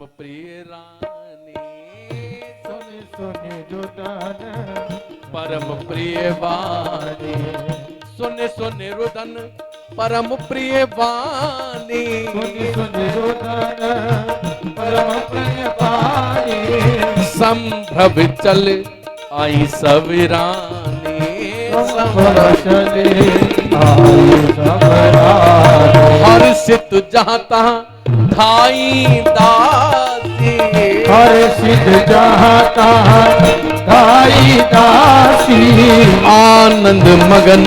प्रिय रानी सुन सुन रुदन परम प्रिय वाणी, सुन सुन रुदन परम प्रिय वाणी, सुन सुन रुदन परम प्रिय वाणी, संभ्रम चल आई सविरानी, संभ्रम चले आई सविरानी, हर्षित जहाँ तहाँ धाई दासी, हर्षित जहाँ तहाँ धाई दासी, आनंद मगन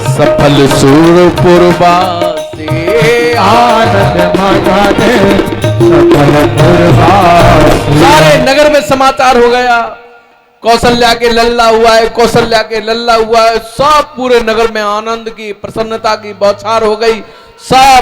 सफल सूरपुरवासी, आनंद मगन सफल पुरवासी। सारे नगर में समाचार हो गया, कौशल्या के लल्ला हुआ है, कौशल्या के लल्ला हुआ है। सब पूरे नगर में आनंद की प्रसन्नता की बौछार हो गई। सब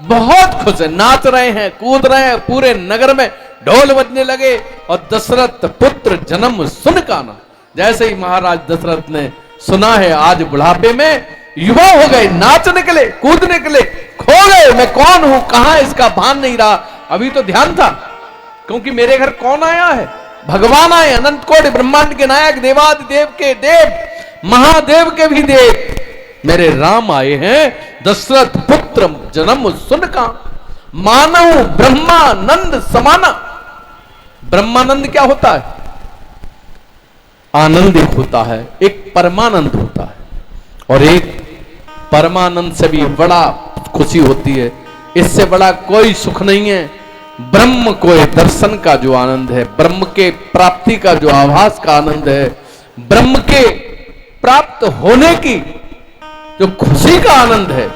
बहुत खुश है, नाच रहे हैं, कूद रहे हैं, पूरे नगर में ढोल बजने लगे। और दशरथ पुत्र जन्म सुन काना, जैसे ही महाराज दशरथ ने सुना है आज बुढ़ापे में युवा हो गए, नाच निकले, कूद निकले, खो गए, मैं कौन हूं, कहां, इसका भान नहीं रहा। अभी तो ध्यान था, क्योंकि मेरे घर कौन आया है, भगवान आए, अनंत कोटि ब्रह्मांड के नायक, देवादि देव के देव, महादेव के भी देव, मेरे राम आए हैं। दशरथ पुत्र जन्म सुन का, मानव ब्रह्मानंद समाना। ब्रह्मानंद क्या होता है? आनंद एक होता है, एक परमानंद होता है, और एक परमानंद से भी बड़ा खुशी होती है। इससे बड़ा कोई सुख नहीं है। ब्रह्म को दर्शन का जो आनंद है, ब्रह्म के प्राप्ति का जो आभास का आनंद है, ब्रह्म के प्राप्त होने की जो खुशी का आनंद है,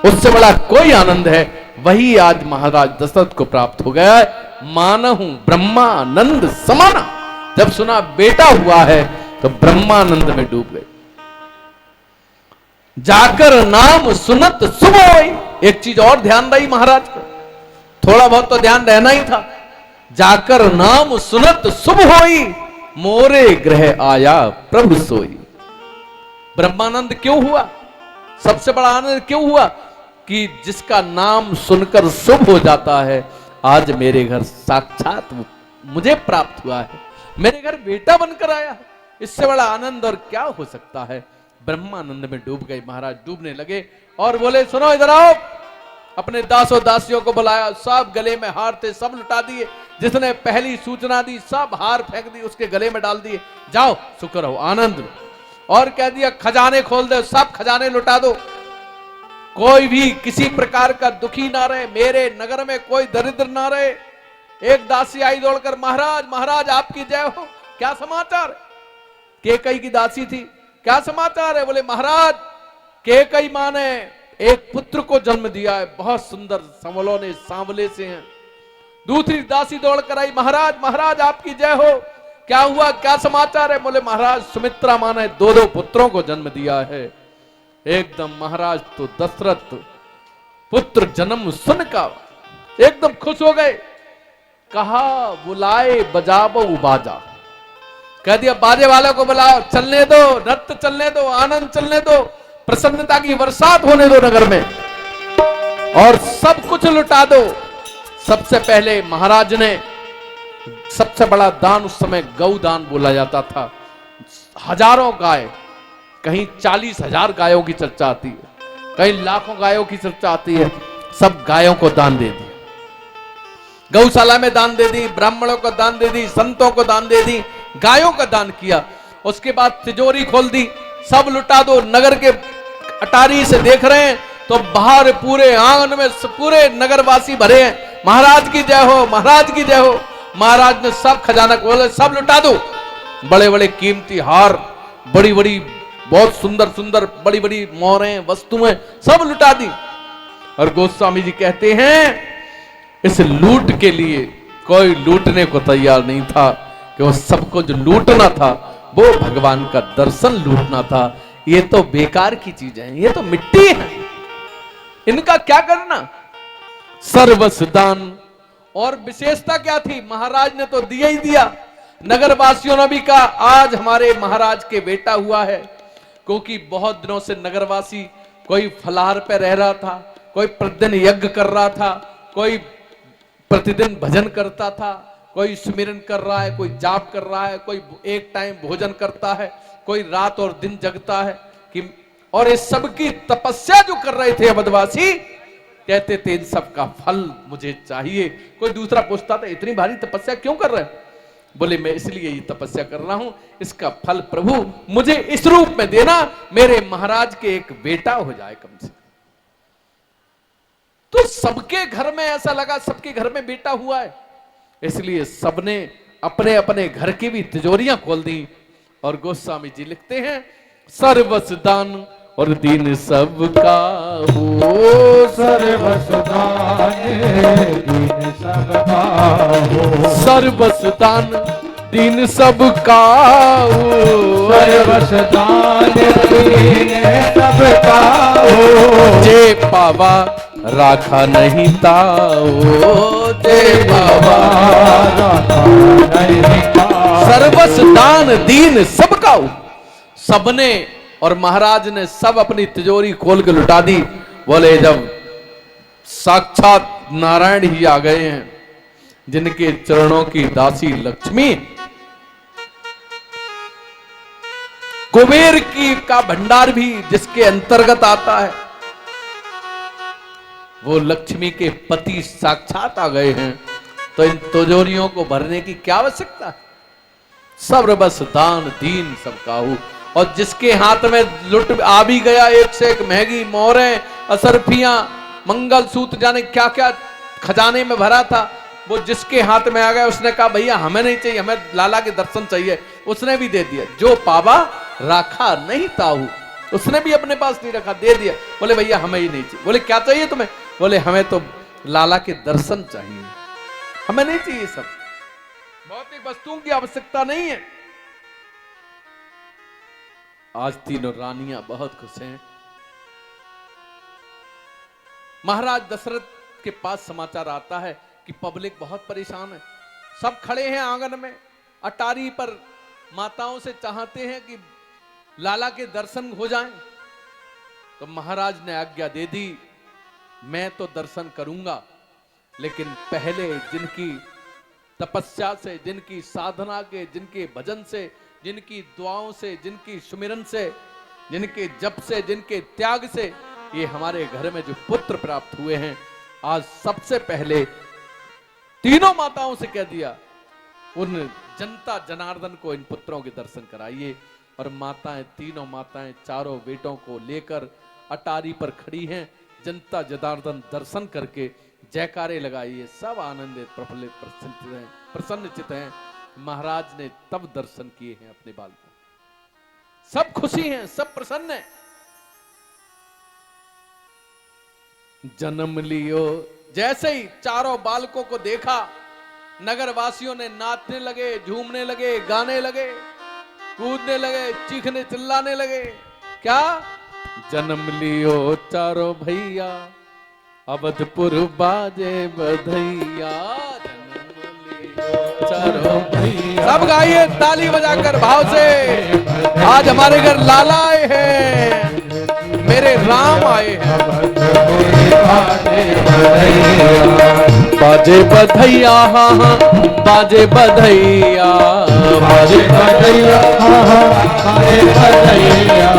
उससे बड़ा कोई आनंद है, वही आज महाराज दशरथ को प्राप्त हो गया है। मानहु ब्रह्मानंद समाना। जब सुना बेटा हुआ है तो ब्रह्मानंद में डूब गए। जाकर नाम सुनत शुभ होई। एक चीज और ध्यान रही महाराज को, थोड़ा बहुत तो ध्यान रहना ही था। जाकर नाम सुनत शुभ होई, मोरे ग्रह आया प्रभु सोई। ब्रह्मानंद क्यों हुआ? सबसे बड़ा आनंद क्यों हुआ? कि जिसका नाम सुनकर शुभ हो जाता है, आज मेरे घर साक्षात मुझे प्राप्त हुआ है, मेरे घर बेटा बनकर आया। इससे बड़ा आनंद और क्या हो सकता है? ब्रह्मानंद में डूब गए महाराज, डूबने लगे और बोले सुनो इधर आओ। अपने दासों दासियों को बुलाया, सब गले में हार थे, सब लुटा दिए। जिसने पहली सूचना दी सब हार फेंक दी, उसके गले में डाल दिए। जाओ शुक्र हो, आनंद लो। और कह दिया खजाने खोल दो, सब खजाने लुटा दो, कोई भी किसी प्रकार का दुखी ना रहे, मेरे नगर में कोई दरिद्र ना रहे। एक दासी आई दौड़कर, महाराज महाराज आपकी जय हो। क्या समाचार? केकई की दासी थी। क्या समाचार है? बोले महाराज केकई मां ने एक पुत्र को जन्म दिया है, बहुत सुंदर संवलों सांवले से हैं। दूसरी दासी दौड़कर आई, महाराज महाराज आपकी जय हो। क्या हुआ, क्या समाचार है? बोले महाराज सुमित्रा मां ने दो दो पुत्रों को जन्म दिया है। एकदम महाराज तो दशरथ पुत्र जन्म सुन का एकदम खुश हो गए। कहा बुलाए बजाबो बाजा, कह दिया बाजे वालों को बुलाओ, चलने दो, नृत्य चलने दो, आनंद चलने दो, प्रसन्नता की बरसात होने दो नगर में, और सब कुछ लुटा दो। सबसे पहले महाराज ने सबसे बड़ा दान उस समय गौ दान बोला जाता था। हजारों गाय, कहीं 40,000 गायों की चर्चा आती है, कहीं लाखों गायों की चर्चा आती है। सब गायों को दान दे दी, गौशाला में दान दे दी, ब्राह्मणों को दान दे दी, संतों को दान दे दी, गायों का दान किया। उसके बाद तिजोरी खोल दी, सब लुटा दो। नगर के अटारी से देख रहे हैं तो बाहर पूरे आंगन में पूरे नगरवासी भरे हैं, महाराज की जय हो, महाराज की जय हो। महाराज ने सब खजाना खोले, सब लुटा दो। बड़े बड़े कीमती हार, बड़ी बड़ी बहुत सुंदर सुंदर बड़ी बड़ी मोहरें, वस्तुएं सब लुटा दी। और गोस्वामी जी कहते हैं इस लूट के लिए कोई लूटने को तैयार नहीं था, कि वो सबको जो लूटना था वो भगवान का दर्शन लूटना था। ये तो बेकार की चीजें हैं, ये तो मिट्टी है, इनका क्या करना। सर्वस्व दान। और विशेषता क्या थी? महाराज ने तो दिया ही दिया। नगरवासियों ने भी कहा आज हमारे महाराज के बेटा हुआ है, क्योंकि बहुत दिनों से नगरवासी कोई फलाहार पे रह रहा था, कोई प्रतिदिन यज्ञ कर रहा था, कोई प्रतिदिन भजन करता था, कोई सुमिरन कर रहा है, कोई जाप कर रहा है, कोई एक टाइम भोजन करता है, कोई रात और दिन जगता है कि और इस सब की तपस्या जो कर रहे थे अवधवासी, कहते थे इन सब का फल मुझे चाहिए। कोई दूसरा पूछता था इतनी भारी तपस्या क्यों कर रहे हैं? बोले मैं इसलिए ये तपस्या कर रहा हूं, इसका फल प्रभु मुझे इस रूप में देना, मेरे महाराज के एक बेटा हो जाए कम से कम। तो सबके घर में ऐसा लगा, सबके घर में बेटा हुआ है, इसलिए सबने अपने अपने घर की भी तिजोरियां खोल दी। और गोस्वामी जी लिखते हैं सर्वस दान और दीन सबका हो, सर्वस दान दीन सबका हो, सर्वस दान दीन सबका हो, सर्वस दान दीन सबका हो, जे पावा राखा नहीं ताओ, जे पावा राखा नहीं ताओ। सर्वस दान दीन सबका हो। सबने और महाराज ने सब अपनी तिजोरी खोल के लुटा दी। बोले जब साक्षात नारायण ही आ गए हैं, जिनके चरणों की दासी लक्ष्मी, कुबेर की का भंडार भी जिसके अंतर्गत आता है, वो लक्ष्मी के पति साक्षात आ गए हैं, तो इन तिजोरियों को भरने की क्या आवश्यकता है? सर्वस दान दीन सबका हो। और जिसके हाथ में लुट आ भी गया, एक से एक महंगी मोहरें, असरफियां, मंगलसूत्र, जाने क्या क्या खजाने में भरा था, वो जिसके हाथ में आ गया उसने कहा भैया हमें नहीं चाहिए, हमें लाला के दर्शन चाहिए, उसने भी दे दिया। जो पावा राखा नहीं ताहू, उसने भी अपने पास नहीं रखा, दे दिया। बोले भैया हमें ही नहीं चाहिए। बोले क्या चाहिए तुम्हें? बोले हमें तो लाला के दर्शन चाहिए, हमें नहीं चाहिए सब, भौतिक वस्तुओं की आवश्यकता नहीं है। आज तीनों रानियां बहुत खुश हैं। महाराज दशरथ के पास समाचार आता है कि पब्लिक बहुत परेशान है, सब खड़े हैं आंगन में अटारी पर, माताओं से चाहते हैं कि लाला के दर्शन हो जाएं। तो महाराज ने आज्ञा दे दी, मैं तो दर्शन करूंगा, लेकिन पहले जिनकी तपस्या से, जिनकी साधना के, जिनके भजन से, जिनकी दुआओं से, जिनकी सुमिरन से, जिनके जप से, जिनके त्याग से ये हमारे घर में जो पुत्र प्राप्त हुए हैं, आज सबसे पहले तीनों माताओं से कह दिया उन जनता जनार्दन को इन पुत्रों के दर्शन कराइए। और माताएं, तीनों माताएं चारों बेटों को लेकर अटारी पर खड़ी हैं। जनता जनार्दन दर्शन करके जयकारे लगाइए, सब आनंदित प्रफुल्लित प्रसन्नचित हैं, प्रसन्नचित हैं। महाराज ने तब दर्शन किए हैं अपने बालकों, सब खुशी हैं, सब प्रसन्न हैं। जन्म लियो, जैसे ही चारों बालकों को देखा, नगर वासियों ने नाचने लगे, झूमने लगे, गाने लगे, कूदने लगे, चीखने चिल्लाने लगे। क्या? जन्म लियो चारों भैया, अवधपुर बाजे बधैया, चारों भैया। सब गाइए ताली बजाकर भाव से। आज हमारे घर लाला आए हैं, मेरे राम आए हैं। बाजे बधैया, हाँ हाँ बाजे बधैया, बाजे बधैया, हाँ हाँ बाजे बधैया।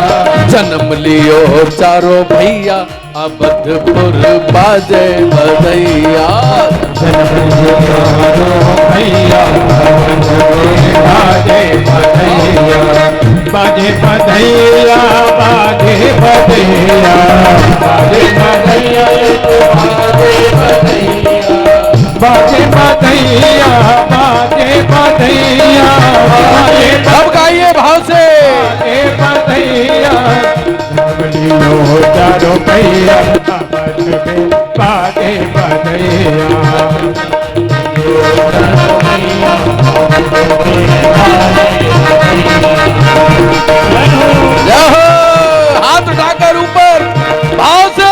जन्म लियो चारों भैया, अवधपुर बाजे बधैया, जन्म लियो चारों भैया, बाजे बधैया, बाजे बधैया, बाजे बधैया, बाजे बधैया, बाजे बधैया, बाजे बधैया, बाजे। सब गाइए भाव से। बाजे बधैया, लियो चारों भैया, बाजे बधैया। हाथ उठाकर ऊपर भाव से।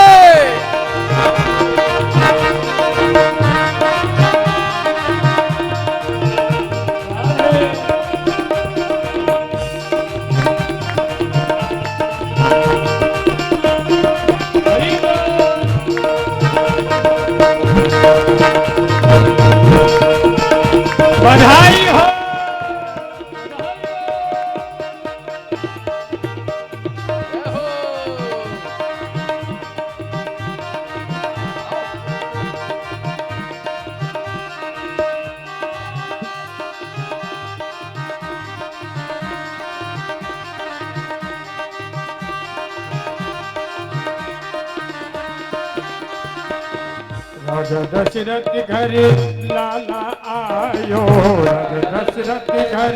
बधाई हो। राजा दशरथ घर लाला आयो, राजा दशरथ घर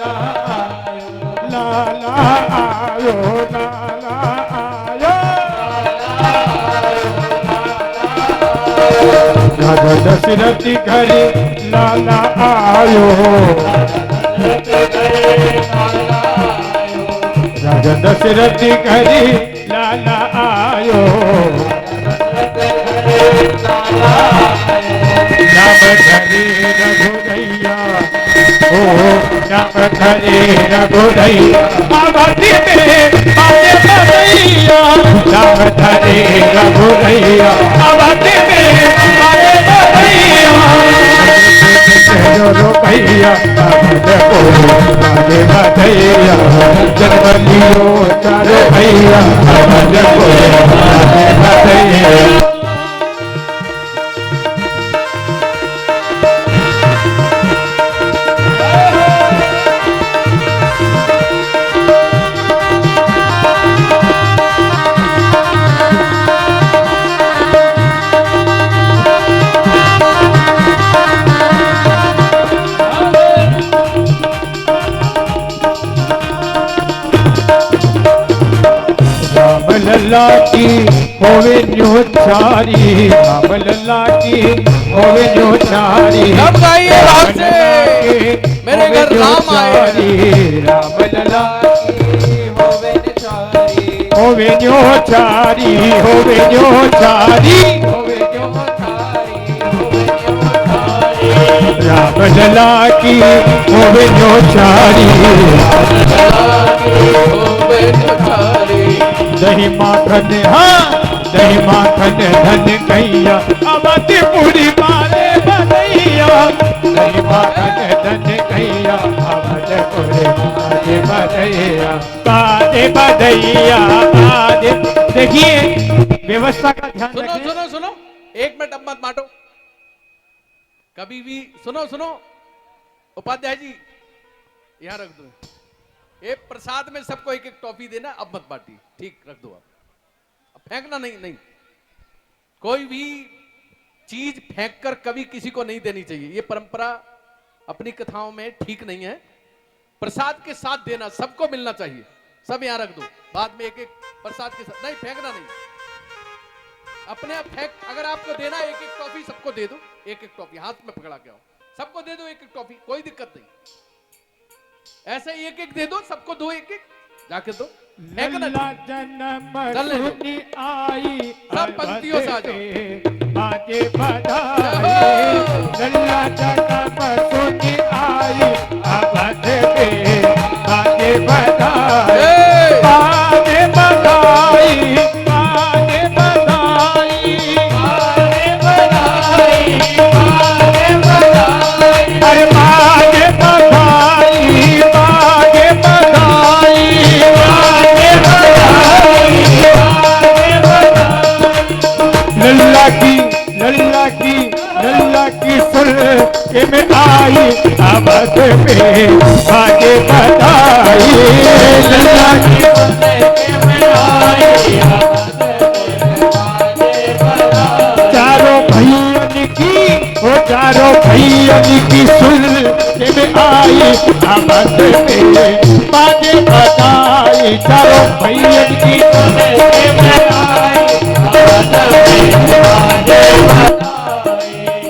लाला आयो, लाला आयो, लाला आयो। राजा दशरथ घर लाला आयो, राजा दशरथ घर लाला आयो। नाम धरे रघुरैया, ओ नाम धरे रघुरैया, अवधि में आए बधैया। नाम धरे रघुरैया, अवधि में आए बधैया। भैया आए बधैया, जन्म लियो चारो भैया, आए बधैया। लल्ला की होवे न्योचारी, राम लल्ला की होवे न्योचारी। सब गाइए राम से, मेरे घर राम आए। राम लल्ला की होवे न्योचारी, होवे न्योचारी, होवे न्योचारी, होवे न्योचारी, होवे न्योचारी। राम लल्ला की होवे न्योचारी, होवे न्योचारी। दही माखन, हाँ दही माखन धन कैया, अवधपुरी मारे बधैया। दही माखन धन कैया, अवधपुरी मारे बधैया। बाजे बधैया, बाजे। देखिए व्यवस्था का ध्यान सुनो रखिए। सुनो सुनो, एक मिनट अब मत बांटो कभी भी। सुनो सुनो उपाध्याय जी, यहाँ रख दो। ये प्रसाद में सबको एक एक टॉफी देना, अब मत बांटी, ठीक रख दो। अब फेंकना नहीं, नहीं कोई भी चीज फेंक कर कभी किसी को नहीं देनी चाहिए। ये परंपरा अपनी कथाओं में ठीक नहीं है। प्रसाद के साथ देना, सबको मिलना चाहिए। सब यहाँ रख दो, बाद में एक एक प्रसाद के साथ नहीं, फेंकना नहीं। अपने आप फेंक, अगर आपको देना एक एक टॉफी सबको दे दो, एक एक टॉफी हाथ में पकड़ा के आओ, सबको दे दो एक एक टॉफी, कोई दिक्कत नहीं। ऐसे एक एक दे दो, सबको दो एक एक, जाके दो। लल्ला जन्म चलने दो। सुनी आई, सब पंक्तियों से आ जाओ। बाजे बधाई। लल्ला जन्म सुनी आई, अवध में बाजे बधाई। बाजे बधाई, बाजे बधाई, बाजे बधाई, बाजे बधाई। अरे बाजे बधाई, बाजे बधाई, बाजे बधाई, बाजे बधाई। लल्ला की, लल्ला की, लल्ला की सुर के में आई, अवध में बाजे बधाई। लल्ला की सुर के में आई, चारों भैयन की, वो चारों भैयन की सुर के में आई, अवध में बाजे बधाई। चारों भैयन की सुर के में आई, अवध में बाजे बधाई।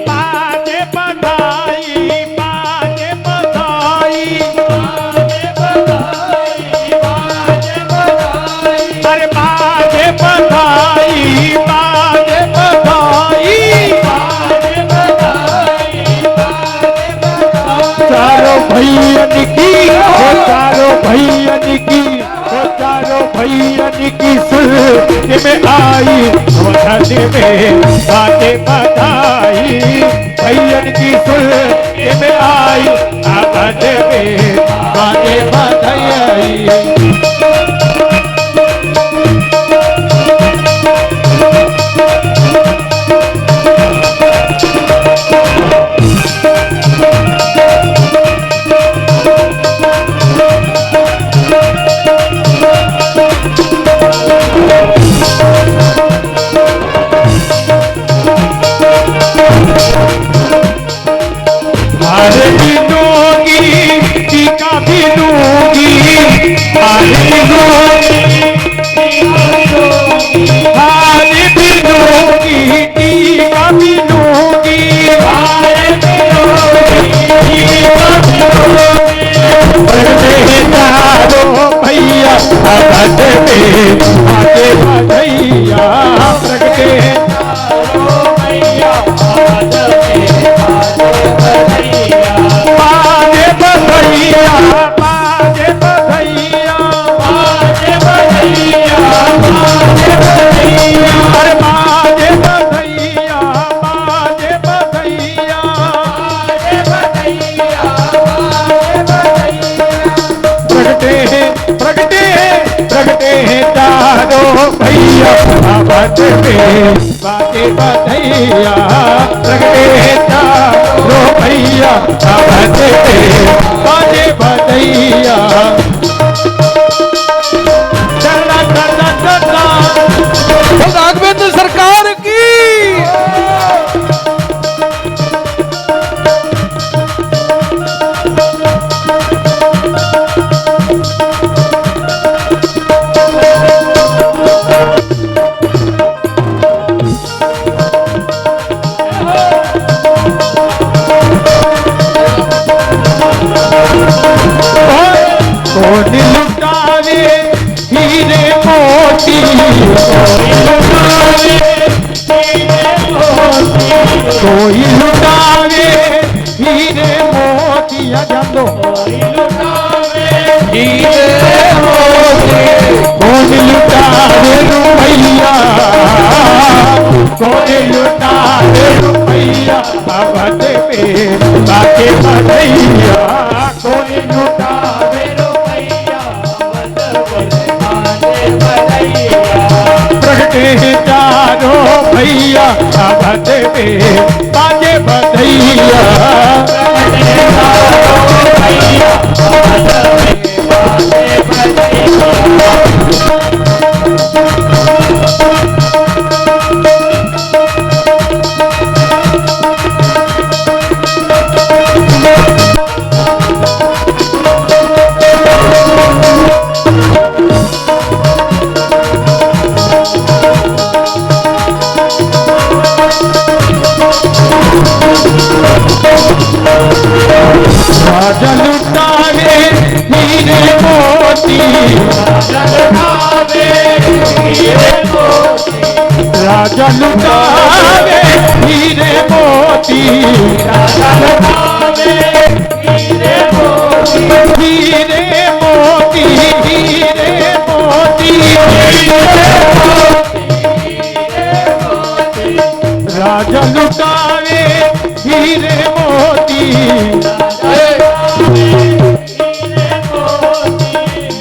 बाजे बधाई, बाजे बधाई, बाजे बधाई, बाजे बधाई। अरे बाजे बधाई, बाजे बधाई, बाजे बधाई, बाजे बधाई। चारों भैयन की, वो चारों भैयन की, वो चारों भैयन की सुर में आई, अवध में बाजे बधाई। भैयन की सुर में आई। हार भी दूंगी टीका भी दूंगी, हार भी दूंगी हार भी दूंगी टीका भी दूंगी, प्रगटे चारो भैया अवध में आगे बधैया, प्रगटे बाजे बधैया बाजे बधैया बाजे बधैया बाजे बधैया, अरे बाजे बधैया बाजे बधैया प्रगटे प्रगटे प्रगटे चारो भैया अवध में बाजे बधैया, प्रगटे चारो भैया अवध में बाजे बधैया, चला चला चला राघवेंद्र सरकार की। कौन लुटावे हीरे मोती, कोई लुटावे हीरे मोती जंदो हीरे मोती, कौन लुटावे रुपैया, कौन लुटावे रुपैया अवध में बाके बधैया, कौन लुटावे रुपैया प्रगटे चारो भैया अवध में बाजे बधैया, राजा लुटावे हीरे मोती, राजा लुटावे हीरे मोती, हीरे मोती हीरे मोती हीरे मोती, राजा लुटावे हीरे मोती,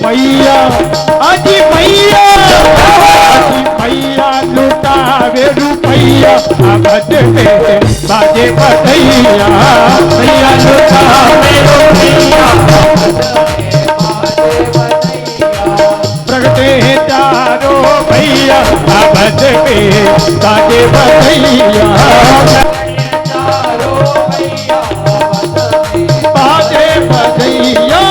मैया अजी मैया अजी मैया लुटावे रुपैया अवध में बाजे बधैया, मैया लुटावे रुपैया प्रगटे चारो भैया अवध में बाजे बधैया, बाजे बधैया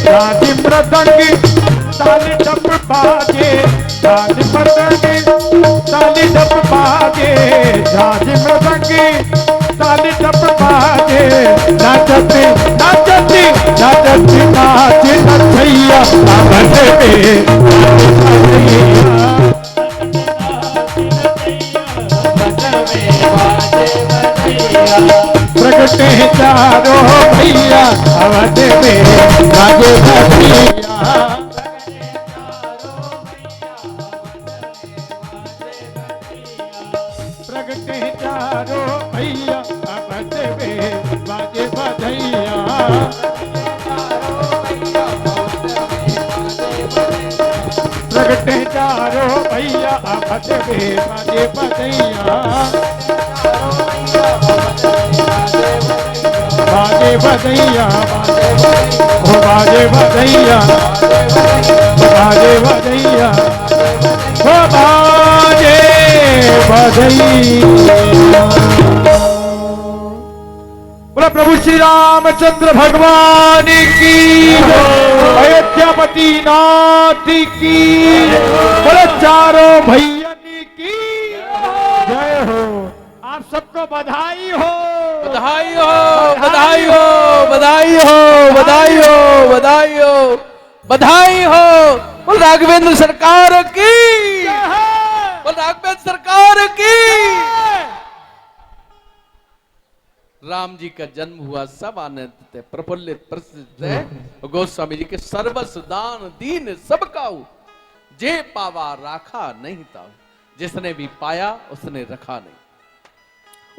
राजी मृदंगी ताली डप बाजे, राजी मृदंगी ताली डप बाजे, राजी मृदंगी ताली डप बाजे, नाचती नाचती नाचती नाची नचैया अवध में प्रगटे चारो भैया अवध में बाजे बधैया, प्रगटे चारो भैया अवध में बाजे बधैया, प्रगटे चारो भैया अवध में बाजे बधैया बाजे बधैया हो बाजे बधैया बाजे बधैया हो बाजे बधैया। बोला प्रभु श्री रामचंद्र भगवान की अयोध्यापति नाथ की बोले चारों भैया की जय हो। आप सबको बधाई हो बधाई हो बधाई हो बधाई हो बधाई हो बधाई हो बधाई हो। बोल राघवेंद्र सरकार की बोल राघवेंद्र सरकार की। राम जी का जन्म हुआ सब आनंद थे प्रफुल्लित प्रसिद्ध है। गोस्वामी जी के सर्वस दान दीन सब काऊ जे पावा राखा नहीं था। जिसने भी पाया उसने रखा नहीं,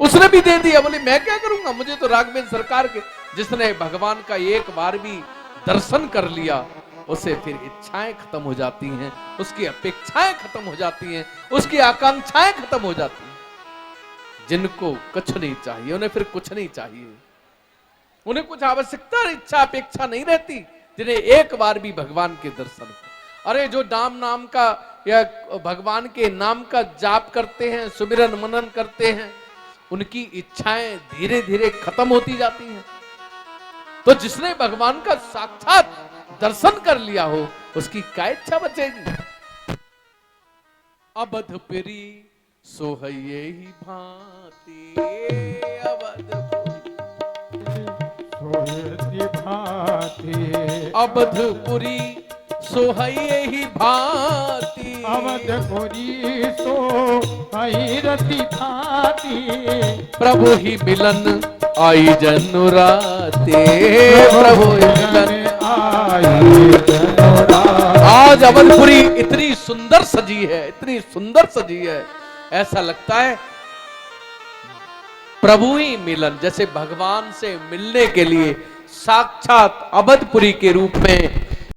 उसने भी दे दिया। बोले मैं क्या करूंगा, मुझे तो राघवेंद्र सरकार के। जिसने भगवान का एक बार भी दर्शन कर लिया उसे फिर इच्छाएं खत्म हो जाती हैं, उसकी अपेक्षाएं खत्म हो जाती हैं, उसकी आकांक्षाएं खत्म हो जाती हैं। जिनको कुछ नहीं चाहिए उन्हें फिर कुछ नहीं चाहिए, उन्हें कुछ आवश्यकता इच्छा अपेक्षा नहीं रहती जिन्हें एक बार भी भगवान के दर्शन हो। अरे जो नाम का या भगवान के नाम का जाप करते हैं, सुमिरन मनन करते हैं, उनकी इच्छाएं धीरे धीरे खत्म होती जाती हैं। तो जिसने भगवान का साक्षात दर्शन कर लिया हो उसकी क्या इच्छा बचेगी। अवधपुरी सोहये ही भांति अवधपुरी सोहये ही भांति अवधपुरी सोहयरति भांति प्रभु ही मिलन आई जनुराते प्रभु ही मिलन आई जनुराते। आज अवधपुरी इतनी सुंदर सजी है, इतनी सुंदर सजी है, ऐसा लगता है प्रभु ही मिलन, जैसे भगवान से मिलने के लिए साक्षात अवधपुरी के रूप में